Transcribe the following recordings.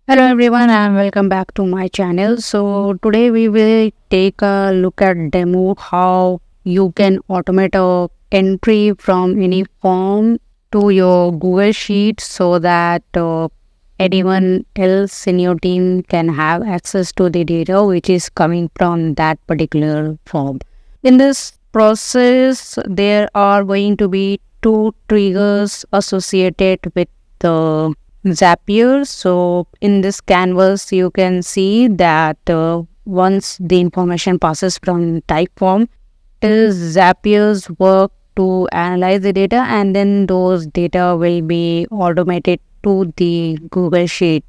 Hello everyone and welcome back to my channel. So today we will take a look at demo how you can automate a entry from any form to your Google Sheet so that anyone else in your team can have access to the data which is coming from that particular form. In this process, there are going to be two triggers associated with the Zapier. So in this canvas, you can see that once the information passes from Typeform, it is Zapier's work to analyze the data, and then those data will be automated to the Google Sheet.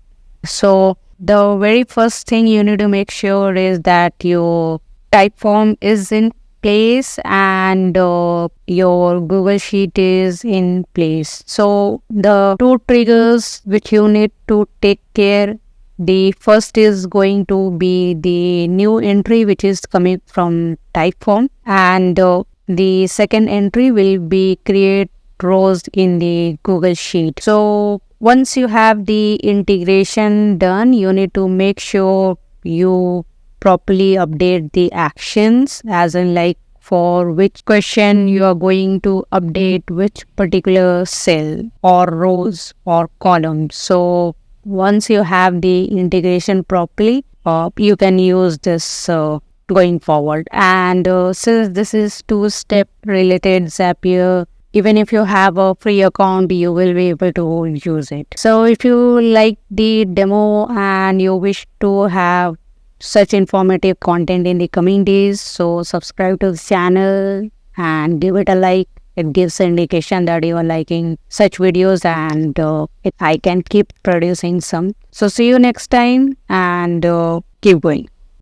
So the very first thing you need to make sure is that your Typeform is in place and your Google Sheet is in place. So the two triggers which you need to take care. The first is going to be the new entry which is coming from Typeform, and the second entry will be create rows in the Google Sheet. So once you have the integration done, you need to make sure you properly update the actions, as in like for which question you are going to update which particular cell or rows or columns. So once you have the integration properly, you can use this going forward. And since this is two-step related Zapier, even if you have a free account, you will be able to use it. So if you like the demo and you wish to have such informative content in the coming days, so subscribe to the channel and give it a like. It gives an indication that you are liking such videos, and I can keep producing some. So see you next time, and keep going.